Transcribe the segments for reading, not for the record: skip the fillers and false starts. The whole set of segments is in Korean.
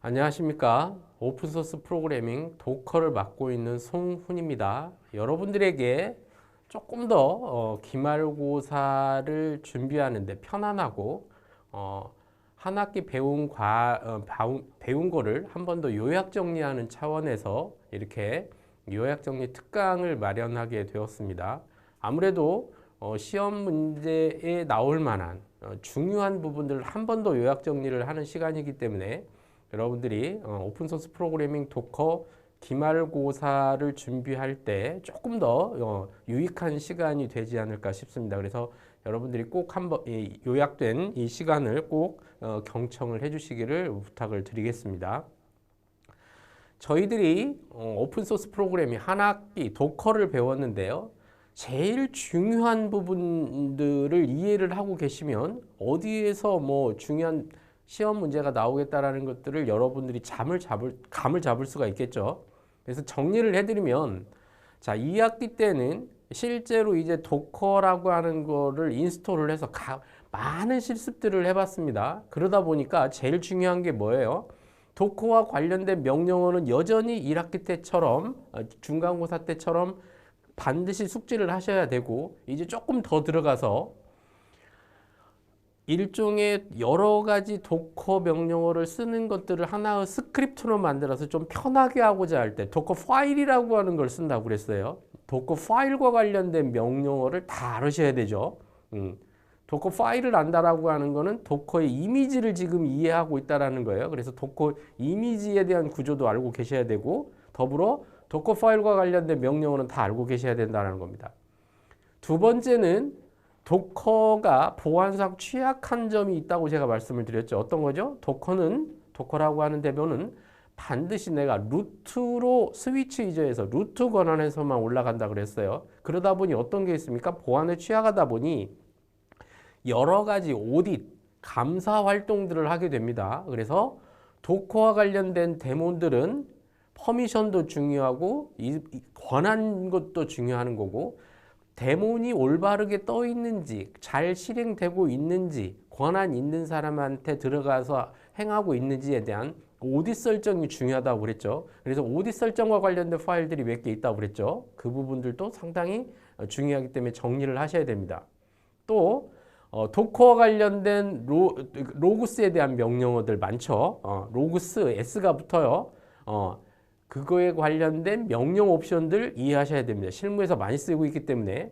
안녕하십니까. 오픈소스 프로그래밍 도커를 맡고 있는 송훈입니다. 여러분들에게 조금 더 기말고사를 준비하는데 편안하고 한 학기 배운 거를 한 번 더 요약 정리하는 차원에서 이렇게 요약 정리 특강을 마련하게 되었습니다. 아무래도 시험 문제에 나올 만한 중요한 부분들을 한 번 더 요약 정리를 하는 시간이기 때문에 여러분들이 오픈소스 프로그래밍 도커 기말고사를 준비할 때 조금 더 유익한 시간이 되지 않을까 싶습니다. 그래서 여러분들이 꼭 한번 요약된 이 시간을 꼭 경청을 해주시기를 부탁을 드리겠습니다. 저희들이 오픈소스 프로그래밍 한 학기 도커를 배웠는데요. 제일 중요한 부분들을 이해를 하고 계시면 어디에서 뭐 중요한 시험 문제가 나오겠다라는 것들을 여러분들이 감을 잡을 수가 있겠죠. 그래서 정리를 해드리면, 자, 2학기 때는 실제로 이제 도커라고 하는 거를 인스톨을 해서 많은 실습들을 해봤습니다. 그러다 보니까 제일 중요한 게 뭐예요? 도커와 관련된 명령어는 여전히 1학기 때처럼, 중간고사 때처럼 반드시 숙지를 하셔야 되고, 이제 조금 더 들어가서 일종의 여러 가지 도커 명령어를 쓰는 것들을 하나의 스크립트로 만들어서 좀 편하게 하고자 할 때 도커 파일이라고 하는 걸 쓴다고 그랬어요. 도커 파일과 관련된 명령어를 다 알으셔야 되죠. 도커 파일을 안다라고 하는 거는 도커의 이미지를 지금 이해하고 있다라는 거예요. 그래서 도커 이미지에 대한 구조도 알고 계셔야 되고, 더불어 도커 파일과 관련된 명령어는 다 알고 계셔야 된다는 겁니다. 두 번째는 도커가 보안상 취약한 점이 있다고 제가 말씀을 드렸죠. 어떤 거죠? 도커라고 하는 대표는 반드시 내가 루트로 스위치 유저에서 루트 권한에서만 올라간다 그랬어요. 그러다 보니 어떤 게 있습니까? 보안에 취약하다 보니 여러 가지 오딧, 감사 활동들을 하게 됩니다. 그래서 도커와 관련된 데몬들은 퍼미션도 중요하고 권한 것도 중요한 거고, 데몬이 올바르게 떠 있는지, 잘 실행되고 있는지, 권한 있는 사람한테 들어가서 행하고 있는지에 대한 오딧 설정이 중요하다고 그랬죠. 그래서 오딧 설정과 관련된 파일들이 몇 개 있다고 그랬죠. 그 부분들도 상당히 중요하기 때문에 정리를 하셔야 됩니다. 또 도커와 관련된 로그스에 대한 명령어들 많죠. 로그스, S가 붙어요. 그거에 관련된 명령 옵션들 이해하셔야 됩니다. 실무에서 많이 쓰고 있기 때문에.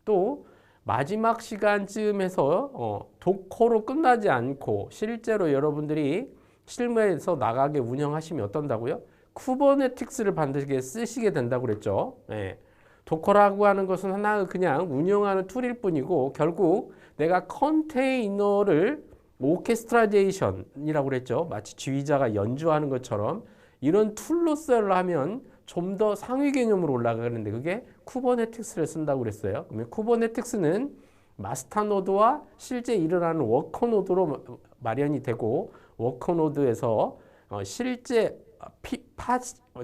또 마지막 시간쯤에서 도커로 끝나지 않고 실제로 여러분들이 실무에서 나가게 운영하시면 어떤다고요? 쿠버네티스를 반드시 쓰시게 된다고 그랬죠. 네. 도커라고 하는 것은 하나의 그냥 운영하는 툴일 뿐이고, 결국 내가 컨테이너를 오케스트라제이션이라고 그랬죠. 마치 지휘자가 연주하는 것처럼 이런 툴로서를 하면 좀 더 상위 개념으로 올라가는데, 그게 쿠버네티스를 쓴다고 그랬어요. 그러면 쿠버네티스는 마스터 노드와 실제 일어나는 워커 노드로 마련이 되고, 워커 노드에서 실제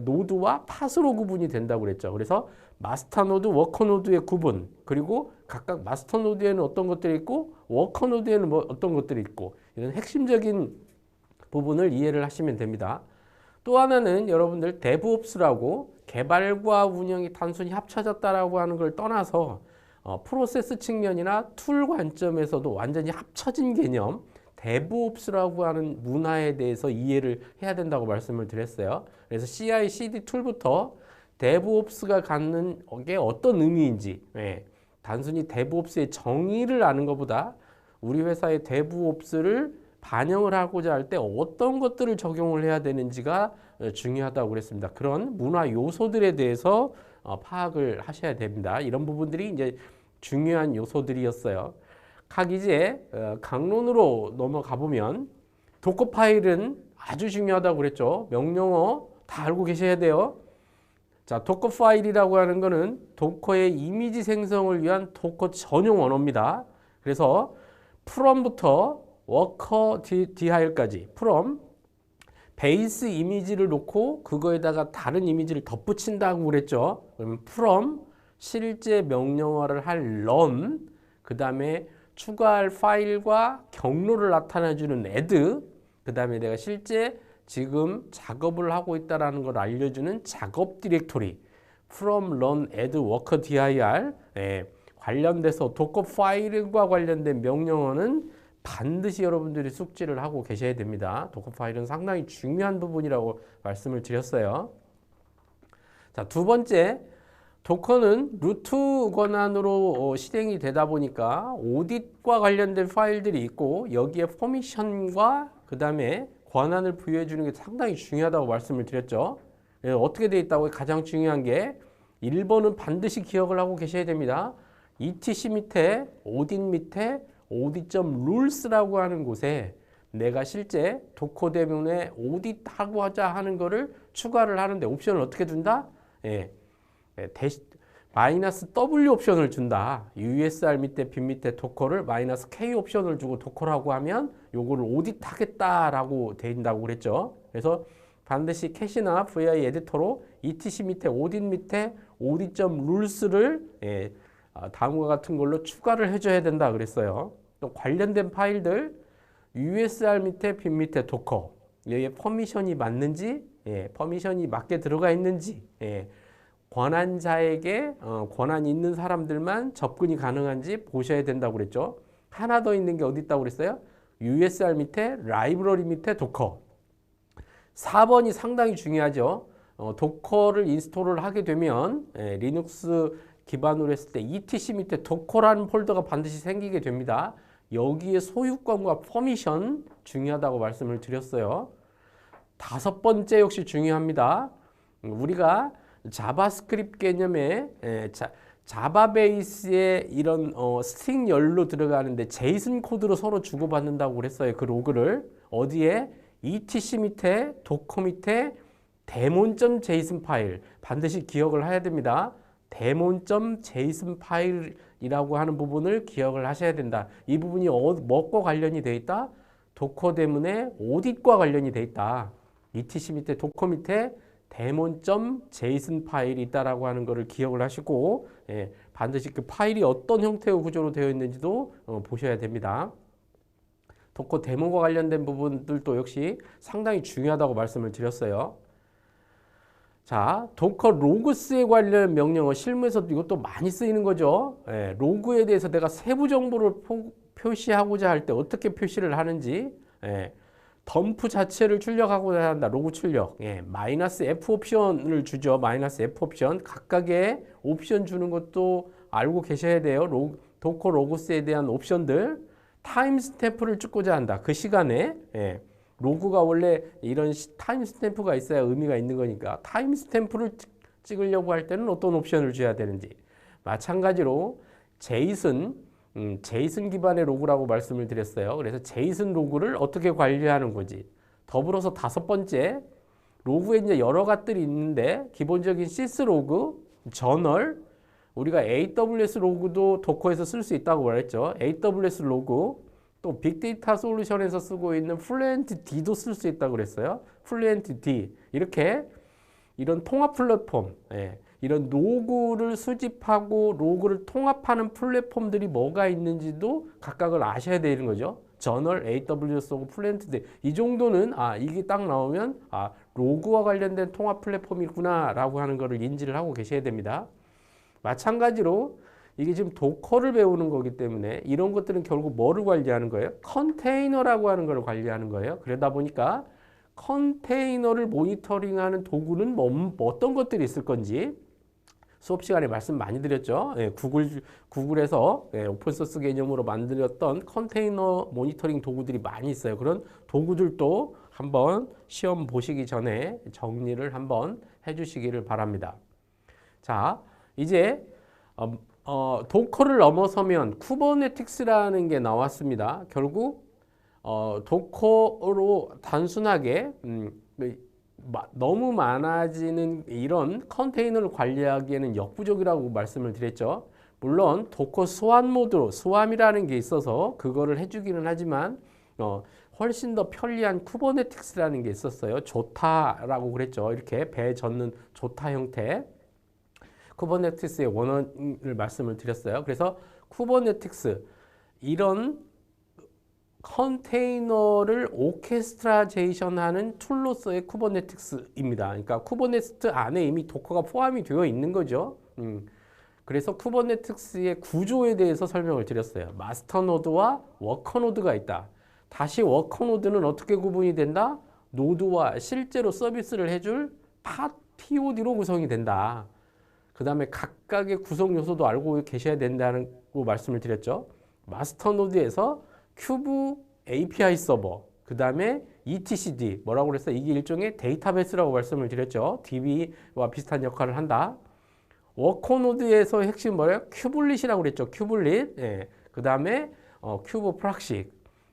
노드와 팟으로 구분이 된다고 그랬죠. 그래서 마스터 노드, 워커 노드의 구분, 그리고 각각 마스터 노드에는 어떤 것들이 있고 워커 노드에는 어떤 것들이 있고, 이런 핵심적인 부분을 이해를 하시면 됩니다. 또 하나는 여러분들 데브옵스라고 개발과 운영이 단순히 합쳐졌다라고 하는 걸 떠나서 프로세스 측면이나 툴 관점에서도 완전히 합쳐진 개념, 데브옵스라고 하는 문화에 대해서 이해를 해야 된다고 말씀을 드렸어요. 그래서 CI/CD 툴부터 데브옵스가 갖는 게 어떤 의미인지, 단순히 데브옵스의 정의를 아는 것보다 우리 회사의 데브옵스를 반영을 하고자 할 때 어떤 것들을 적용을 해야 되는지가 중요하다고 그랬습니다. 그런 문화 요소들에 대해서 파악을 하셔야 됩니다. 이런 부분들이 이제 중요한 요소들이었어요. 각 이제 강론으로 넘어가 보면 도커 파일은 아주 중요하다고 그랬죠. 명령어 다 알고 계셔야 돼요. 자, 도커 파일이라고 하는 거는 도커의 이미지 생성을 위한 도커 전용 언어입니다. 그래서 from부터 워커 디하일까지 from 베이스 이미지를 놓고 그거에다가 다른 이미지를 덧붙인다고 그랬죠. 그러면 from 실제 명령어를 할 run, 그 다음에 추가할 파일과 경로를 나타내주는 add, 그 다음에 내가 실제 지금 작업을 하고 있다는 걸 알려주는 작업 디렉토리 from run add worker dir 관련돼서 도커 파일과 관련된 명령어는 반드시 여러분들이 숙지를 하고 계셔야 됩니다. 도커 파일은 상당히 중요한 부분이라고 말씀을 드렸어요. 자, 두 번째, 도커는 루트 권한으로 실행이 되다 보니까 오딧과 관련된 파일들이 있고 여기에 퍼미션과 그 다음에 권한을 부여해 주는 게 상당히 중요하다고 말씀을 드렸죠. 어떻게 되어 있다고? 가장 중요한 게 1번은 반드시 기억을 하고 계셔야 됩니다. etc 밑에 audit 밑에 audit.rules라고 하는 곳에 내가 실제 도커 대문에 audit하고 하자 하는 거를 추가를 하는데 옵션을 어떻게 준다? 마이너스 W 옵션을 준다. USR 밑에 빈 밑에 도커를 마이너스 K 옵션을 주고 도커라고 하면 요거를 오딧하겠다라고 된다고 그랬죠. 그래서 반드시 캐시나 VI 에디터로 etc 밑에 audit 밑에 audit.rules를 다음과 같은 걸로 추가를 해줘야 된다 그랬어요. 또 관련된 파일들 USR 밑에 빈 밑에 도커 여기에 퍼미션이 맞는지 퍼미션이 맞게 들어가 있는지 권한자에게 권한이 있는 사람들만 접근이 가능한지 보셔야 된다고 그랬죠. 하나 더 있는 게 어디 있다고 그랬어요? USR 밑에 라이브러리 밑에 도커. 4번이 상당히 중요하죠. 도커를 인스톨을 하게 되면 리눅스 기반으로 했을 때 etc 밑에 도커라는 폴더가 반드시 생기게 됩니다. 여기에 소유권과 퍼미션 중요하다고 말씀을 드렸어요. 다섯 번째 역시 중요합니다. 우리가 자바스크립트 개념에 자바 베이스에 이런 스트링 열로 들어가는데 제이슨 코드로 서로 주고받는다고 그랬어요. 그 로그를 어디에 etc 밑에 도커 밑에 daemon.json 파일 반드시 기억을 해야 됩니다. daemon.json 파일이라고 하는 부분을 기억을 하셔야 된다. 이 부분이 뭐과 관련이 돼 있다? 도커 대문에 audit과 관련이 돼 있다. etc 밑에 도커 밑에 daemon.json 파일이 있다라고 하는 것을 기억을 하시고 반드시 그 파일이 어떤 형태의 구조로 되어 있는지도 보셔야 됩니다. 도커 데모과 관련된 부분들도 역시 상당히 중요하다고 말씀을 드렸어요. 자, 도커 로그스에 관련 명령어 실무에서도 이것도 많이 쓰이는 거죠. 로그에 대해서 내가 세부 정보를 표시하고자 할 때 어떻게 표시를 하는지 덤프 자체를 출력하고자 한다. 로그 출력. 마이너스 F 옵션을 주죠. 마이너스 F 옵션. 각각의 옵션 주는 것도 알고 계셔야 돼요. 도커 로그스에 대한 옵션들. 타임 스탬프를 찍고자 한다. 그 시간에 로그가 원래 이런 타임 스탬프가 있어야 의미가 있는 거니까 타임 스탬프를 찍으려고 할 때는 어떤 옵션을 줘야 되는지. 마찬가지로 제이슨 기반의 로그라고 말씀을 드렸어요. 그래서 제이슨 로그를 어떻게 관리하는 거지. 더불어서 다섯 번째, 로그에 이제 여러 가지들이 있는데 기본적인 sys 로그, 저널, 우리가 AWS 로그도 도커에서 쓸 수 있다고 말했죠. AWS 로그, 또 빅데이터 솔루션에서 쓰고 있는 플루엔트 D도 쓸 수 있다고 그랬어요. 플루엔트 D. 이렇게 이런 통합 플랫폼, 이런 로그를 수집하고 로그를 통합하는 플랫폼들이 뭐가 있는지도 각각을 아셔야 되는 거죠. 저널, AWS 로그, 플루엔트 D. 이 정도는 이게 딱 나오면 로그와 관련된 통합 플랫폼이구나 라고 하는 것을 인지를 하고 계셔야 됩니다. 마찬가지로 이게 지금 도커를 배우는 거기 때문에 이런 것들은 결국 뭐를 관리하는 거예요? 컨테이너라고 하는 걸 관리하는 거예요. 그러다 보니까 컨테이너를 모니터링하는 도구는 어떤 것들이 있을 건지 수업 시간에 말씀 많이 드렸죠. 구글에서 오픈소스 개념으로 만들었던 컨테이너 모니터링 도구들이 많이 있어요. 그런 도구들도 한번 시험 보시기 전에 정리를 한번 해주시기를 바랍니다. 자, 이제 도커를 넘어서면 쿠버네티스라는 게 나왔습니다. 결국 도커로 단순하게 너무 많아지는 이런 컨테이너를 관리하기에는 역부족이라고 말씀을 드렸죠. 물론 도커 스완 모드로 스왑이라는 게 있어서 그거를 해주기는 하지만 훨씬 더 편리한 쿠버네티스라는 게 있었어요. 조타라고 그랬죠. 이렇게 배 젓는 조타 형태. 쿠버네티스의 원언을 말씀을 드렸어요. 그래서 쿠버네티스 이런 컨테이너를 오케스트라제이션하는 툴로서의 쿠버네티스입니다. 그러니까 쿠버네티스 안에 이미 도커가 포함이 되어 있는 거죠. 그래서 쿠버네티스의 구조에 대해서 설명을 드렸어요. 마스터 노드와 워커 노드가 있다. 다시 워커 노드는 어떻게 구분이 된다? 노드와 실제로 서비스를 해줄 POD로 구성이 된다. 그 다음에 각각의 구성 요소도 알고 계셔야 된다는 말씀을 드렸죠. 마스터 노드에서 큐브 API 서버, 그 다음에 etcd 뭐라고 그랬어요? 이게 일종의 데이터베이스라고 말씀을 드렸죠. DB와 비슷한 역할을 한다. 워커 노드에서 핵심 뭐예요? 큐블릿이라고 그랬죠. 큐블릿. 예. 그 다음에 큐브 프락시,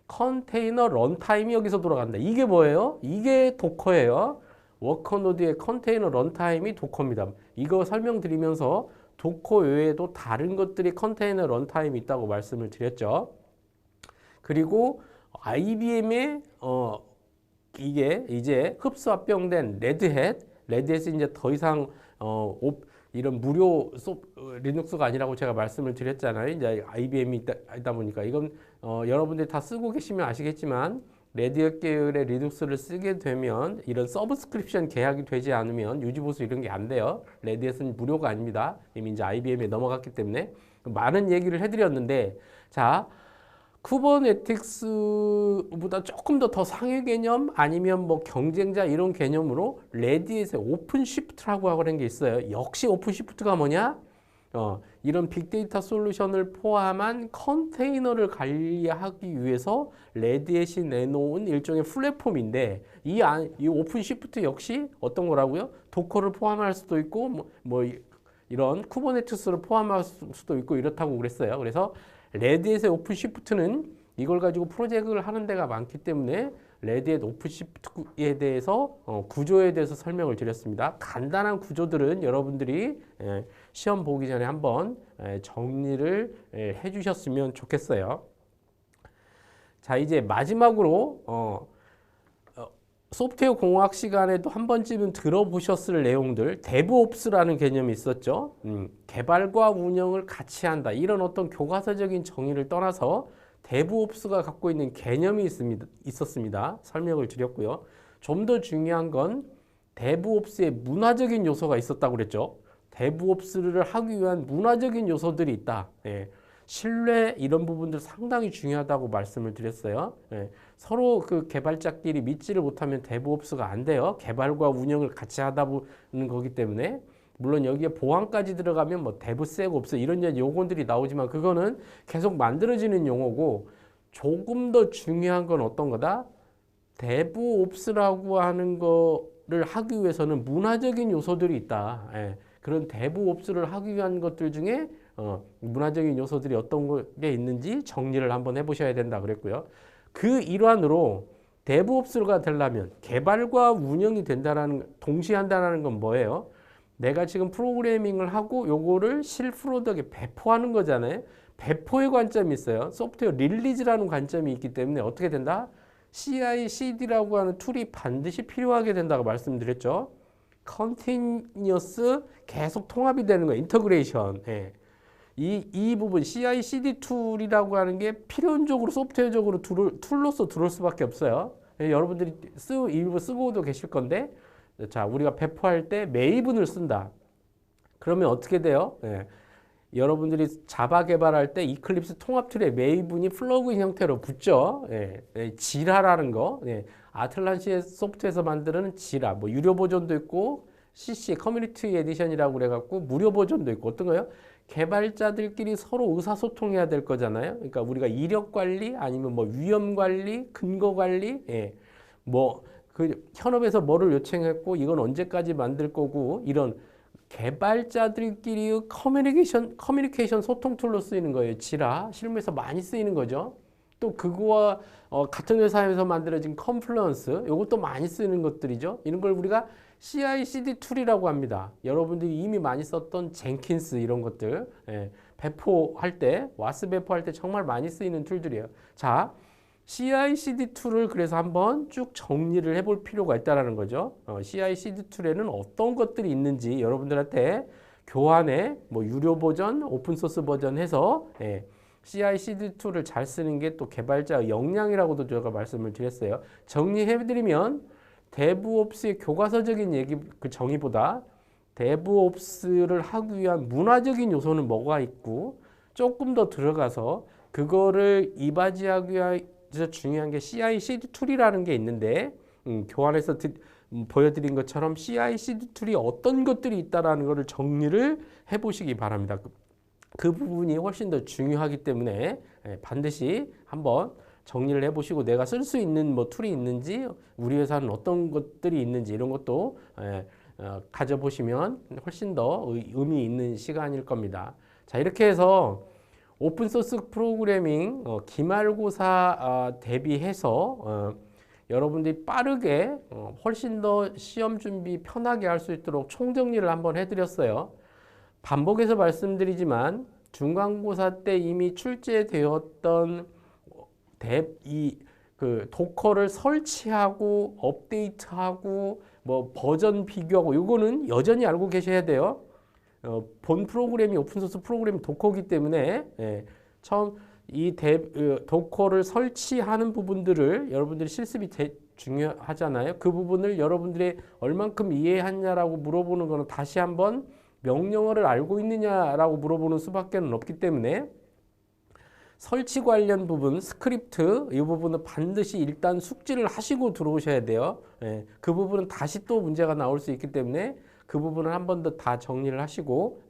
컨테이너 런타임이 여기서 돌아간다. 이게 뭐예요? 이게 도커예요. 워커 노드의 컨테이너 런타임이 도커입니다. 이거 설명드리면서 도커 외에도 다른 것들이 컨테이너 런타임이 있다고 말씀을 드렸죠. 그리고 IBM의 이게 이제 흡수합병된 레드햇이 이제 더 이상 이런 무료 리눅스가 아니라고 제가 말씀을 드렸잖아요. 이제 IBM이 있다 보니까 이건 여러분들이 다 쓰고 계시면 아시겠지만 레드햇 계열의 리눅스를 쓰게 되면 이런 서브스크립션 계약이 되지 않으면 유지보수 이런 게 안 돼요. 레드햇은 무료가 아닙니다. 이미 이제 IBM에 넘어갔기 때문에 많은 얘기를 해드렸는데, 자, 쿠버네티스보다 조금 더 상위 개념 아니면 뭐 경쟁자 이런 개념으로 레드햇의 오픈시프트라고 하는 게 있어요. 역시 오픈시프트가 뭐냐? 이런 빅데이터 솔루션을 포함한 컨테이너를 관리하기 위해서 레드햇이 내놓은 일종의 플랫폼인데 이 오픈시프트 역시 어떤 거라고요? 도커를 포함할 수도 있고 뭐 이런 쿠버네티스를 포함할 수도 있고 이렇다고 그랬어요. 그래서 레드햇의 오픈시프트는 이걸 가지고 프로젝트를 하는 데가 많기 때문에 레드햇 오픈시프트에 대해서 구조에 대해서 설명을 드렸습니다. 간단한 구조들은 여러분들이 시험 보기 전에 한번 정리를 해주셨으면 좋겠어요. 자, 이제 마지막으로 소프트웨어 공학 시간에도 한 번쯤은 들어보셨을 내용들, 데브옵스라는 개념이 있었죠. 개발과 운영을 같이 한다. 이런 어떤 교과서적인 정의를 떠나서 데브옵스가 갖고 있는 개념이 있었습니다. 설명을 드렸고요. 좀 더 중요한 건 데브옵스의 문화적인 요소가 있었다고 그랬죠. 데브옵스를 하기 위한 문화적인 요소들이 있다. 신뢰 이런 부분들 상당히 중요하다고 말씀을 드렸어요. 서로 그 개발자끼리 믿지를 못하면 데브옵스가 안 돼요. 개발과 운영을 같이 하다 보는 거기 때문에. 물론 여기에 보안까지 들어가면 뭐 데브섹옵스 이런 용어들이 나오지만 그거는 계속 만들어지는 용어고, 조금 더 중요한 건 어떤 거다? 데브옵스라고 하는 거를 하기 위해서는 문화적인 요소들이 있다. 그런 데브옵스를 하기 위한 것들 중에 문화적인 요소들이 어떤 게 있는지 정리를 한번 해보셔야 된다 그랬고요. 그 일환으로 데브옵스가 되려면 개발과 운영이 동시에 한다는 건 뭐예요? 내가 지금 프로그래밍을 하고 요거를 실프로덕에 배포하는 거잖아요. 배포의 관점이 있어요. 소프트웨어 릴리즈라는 관점이 있기 때문에 어떻게 된다? CI/CD라고 하는 툴이 반드시 필요하게 된다고 말씀드렸죠. 컨티뉴어스 계속 통합이 되는 거예요. 인터그레이션. 이 부분 CI/CD 툴이라고 하는 게 필연적으로 소프트웨어적으로 툴로서 들어올 수밖에 없어요. 여러분들이 일부 쓰고도 계실 건데, 자, 우리가 배포할 때 메이븐을 쓴다. 그러면 어떻게 돼요? 여러분들이 자바 개발할 때 이클립스 통합 툴에 메이븐이 플러그인 형태로 붙죠. 지라라는 거. 아틀란시의 소프트에서 만드는 지라. 뭐 유료 버전도 있고 CC 커뮤니티 에디션이라고 그래갖고 무료 버전도 있고 어떤 거요? 개발자들끼리 서로 의사소통해야 될 거잖아요. 그러니까 우리가 이력 관리 아니면 뭐 위험 관리, 근거 관리, 뭐 그 현업에서 뭐를 요청했고 이건 언제까지 만들 거고 이런 개발자들끼리의 커뮤니케이션 소통 툴로 쓰이는 거예요. 지라 실무에서 많이 쓰이는 거죠. 또 그거와 같은 회사에서 만들어진 컴플런스 이것도 많이 쓰이는 것들이죠. 이런 걸 우리가 CI/CD 툴이라고 합니다. 여러분들이 이미 많이 썼던 젠킨스 이런 것들 배포할 때 와스 배포할 때 정말 많이 쓰이는 툴들이에요. 자, CI/CD 툴을 그래서 한번 쭉 정리를 해볼 필요가 있다는 거죠. CI/CD 툴에는 어떤 것들이 있는지 여러분들한테 교환에 뭐 유료 버전, 오픈소스 버전 해서 CI/CD 툴을 잘 쓰는 게 또 개발자 역량이라고도 제가 말씀을 드렸어요. 정리해드리면 데브옵스의 교과서적인 얘기 그 정의보다 데브옵스를 하기 위한 문화적인 요소는 뭐가 있고 조금 더 들어가서 그거를 이바지하기 위해서 중요한 게 CI/CD 툴이라는 게 있는데 교환해서 보여드린 것처럼 CI/CD 툴이 어떤 것들이 있다라는 것을 정리를 해보시기 바랍니다. 그 부분이 훨씬 더 중요하기 때문에 반드시 한번 정리를 해보시고 내가 쓸 수 있는 뭐 툴이 있는지 우리 회사는 어떤 것들이 있는지 이런 것도 가져보시면 훨씬 더 의미 있는 시간일 겁니다. 자, 이렇게 해서 오픈소스 프로그래밍 기말고사 대비해서 여러분들이 빠르게 훨씬 더 시험 준비 편하게 할 수 있도록 총정리를 한번 해드렸어요. 반복해서 말씀드리지만 중간고사 때 이미 출제되었던 그 도커를 설치하고 업데이트하고 뭐 버전 비교하고 이거는 여전히 알고 계셔야 돼요. 본 프로그램이 오픈소스 프로그램 도커이기 때문에 처음 이 도커를 설치하는 부분들을 여러분들이 실습이 중요하잖아요. 그 부분을 여러분들이 얼만큼 이해했냐라고 물어보는 거는 다시 한번 명령어를 알고 있느냐라고 물어보는 수밖에 없기 때문에 설치 관련 부분, 스크립트 이 부분은 반드시 일단 숙지를 하시고 들어오셔야 돼요. 그 부분은 다시 또 문제가 나올 수 있기 때문에 그 부분을 한 번 더 다 정리를 하시고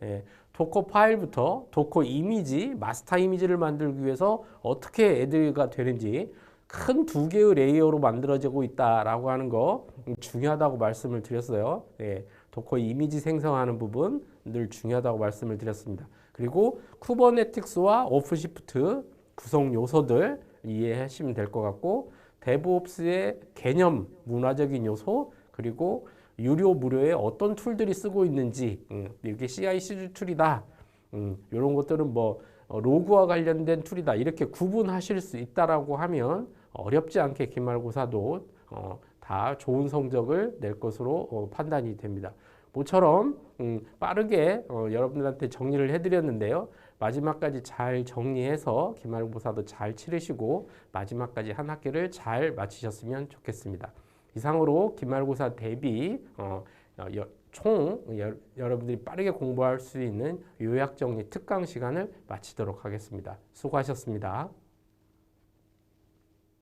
도커 파일부터 도커 이미지, 마스터 이미지를 만들기 위해서 어떻게 애드가 되는지 큰 두 개의 레이어로 만들어지고 있다라고 하는 거 중요하다고 말씀을 드렸어요. 도커 이미지 생성하는 부분 늘 중요하다고 말씀을 드렸습니다. 그리고 쿠버네티스와 오픈시프트 구성 요소들 이해하시면 될 것 같고 데브옵스의 개념, 문화적인 요소 그리고 유료 무료에 어떤 툴들이 쓰고 있는지 이렇게 CI/CD 툴이다. 이런 것들은 뭐 로그와 관련된 툴이다. 이렇게 구분하실 수 있다라고 하면 어렵지 않게 기말고사도 다 좋은 성적을 낼 것으로 판단이 됩니다. 모처럼 빠르게 여러분들한테 정리를 해드렸는데요. 마지막까지 잘 정리해서 기말고사도 잘 치르시고 마지막까지 한 학기를 잘 마치셨으면 좋겠습니다. 이상으로 기말고사 대비 총 여러분들이 빠르게 공부할 수 있는 요약정리 특강 시간을 마치도록 하겠습니다. 수고하셨습니다.